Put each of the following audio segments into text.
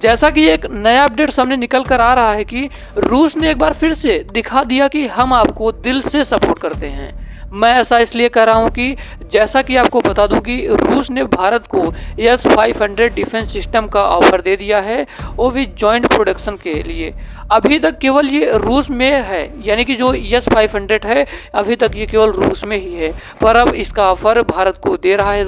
जैसा कि एक नया अपडेट सामने निकल कर आ रहा है कि रूस ने एक बार फिर से दिखा दिया कि हम आपको दिल से सपोर्ट करते हैं। मैं ऐसा इसलिए कह रहा हूं कि जैसा कि आपको बता दूं कि रूस ने भारत को S-500 डिफेंस सिस्टम का ऑफर दे दिया है, वो भी जॉइंट प्रोडक्शन के लिए। अभी तक केवल ये रूस में है, यानी कि जो S-500 है अभी तक ये केवल रूस में ही है, पर अब इसका ऑफर भारत को दे रहा है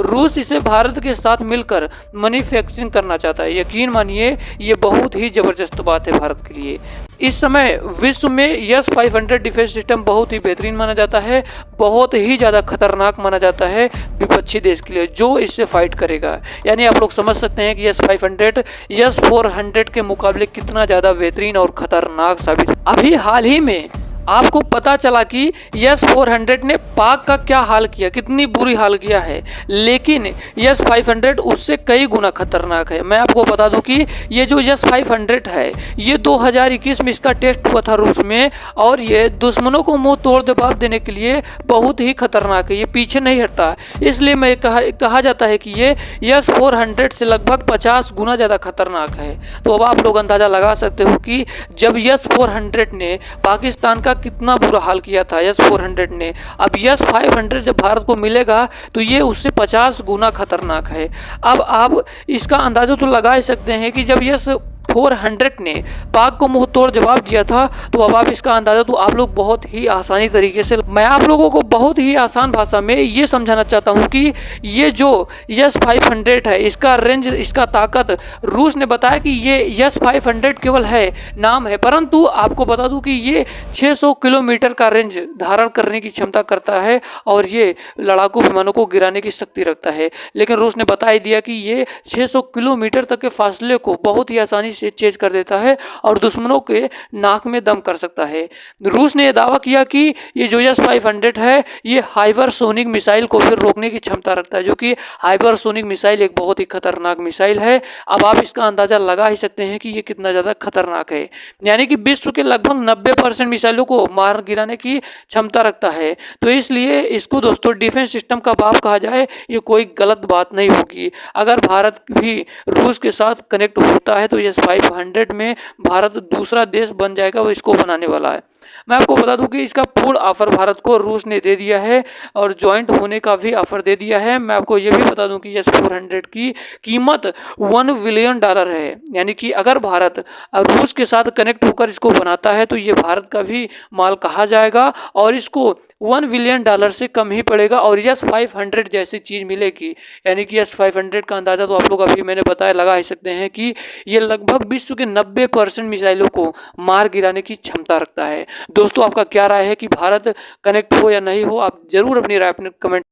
रूस इसे भारत के साथ मिलकर मैन्युफैक्चरिंग करना चाहता है। यकीन मानिए ये बहुत ही ज़बरदस्त बात है भारत के लिए। इस समय विश्व में S-500 डिफेंस सिस्टम बहुत ही बेहतरीन माना जाता है, बहुत ही ज़्यादा खतरनाक माना जाता है विपक्षी देश के लिए जो इससे फाइट करेगा। यानी आप लोग समझ सकते हैं कि S-500 S-400 के मुकाबले कितना ज़्यादा बेहतरीन और खतरनाक साबित। अभी हाल ही में आपको पता चला कि S-400 ने पाक का क्या हाल किया, कितनी बुरी हाल किया है, लेकिन S-500 उससे कई गुना खतरनाक है। मैं आपको बता दूं कि ये जो S-500 है ये 2021 में इसका टेस्ट हुआ था रूस में, और ये दुश्मनों को मुंह तोड़ जवाब देने के लिए बहुत ही खतरनाक है, ये पीछे नहीं हटता। इसलिए मैं कहा जाता है कि ये S-400 से लगभग 50 गुना ज़्यादा खतरनाक है। तो अब आप लोग अंदाज़ा लगा सकते हो कि जब S-400 ने पाकिस्तान का कितना बुरा हाल किया था S-400 ने, अब S-500 जब भारत को मिलेगा तो ये उससे 50 गुना खतरनाक है। अब आप इसका अंदाजा तो लगा ही सकते हैं कि जब S-400 ने पाक को मुंह तोड़ जवाब दिया था, तो अब आप इसका अंदाजा तो आप लोग बहुत ही आसानी तरीके से, मैं आप लोगों को बहुत ही आसान भाषा में ये समझाना चाहता हूँ कि ये जो S-500 है इसका रेंज, इसका ताकत, रूस ने बताया कि ये S-500 केवल है, नाम है, परंतु आपको बता दूं कि ये 600 किलोमीटर का रेंज धारण करने की क्षमता करता है और ये लड़ाकू विमानों को गिराने की शक्ति रखता है। लेकिन रूस ने बता ही दिया कि ये 600 किलोमीटर तक के फासले को बहुत ही आसानी से चेज कर देता है और दुश्मनों के नाक में दम कर सकता है। रूस ने यह दावा किया कि ये जो S-500 है ये हाइपरसोनिक मिसाइल को फिर रोकने की क्षमता रखता है, जो कि हाइपरसोनिक मिसाइल एक बहुत ही खतरनाक मिसाइल है। अब आप इसका अंदाजा लगा ही सकते हैं कि ये कितना ज़्यादा खतरनाक है, यानी कि विश्व के लगभग 90% मिसाइलों को मार गिराने की क्षमता रखता है। तो इसलिए इसको दोस्तों डिफेंस सिस्टम का बाप कहा जाए ये कोई गलत बात नहीं होगी। अगर भारत भी रूस के साथ कनेक्ट होता है तो S-500 में भारत दूसरा देश बन जाएगा, वो इसको बनाने वाला है। मैं आपको बता दूं कि इसका पूर्ण ऑफर भारत को रूस ने दे दिया है और ज्वाइंट होने का भी ऑफर दे दिया है। मैं आपको ये भी बता दूं कि S-400 की कीमत $1 बिलियन है, यानी कि अगर भारत रूस के साथ कनेक्ट होकर इसको बनाता है तो ये भारत का भी माल कहा जाएगा और इसको $1 बिलियन से कम ही पड़ेगा और S-500 जैसी चीज़ मिलेगी। यानी कि S-500 का अंदाज़ा तो आप लोग अभी मैंने बताया लगा ही सकते हैं कि ये लगभग विश्व के 90% मिसाइलों को मार गिराने की क्षमता रखता है। दोस्तों आपका क्या राय है कि भारत कनेक्ट हो या नहीं हो, आप जरूर अपनी राय अपने कमेंट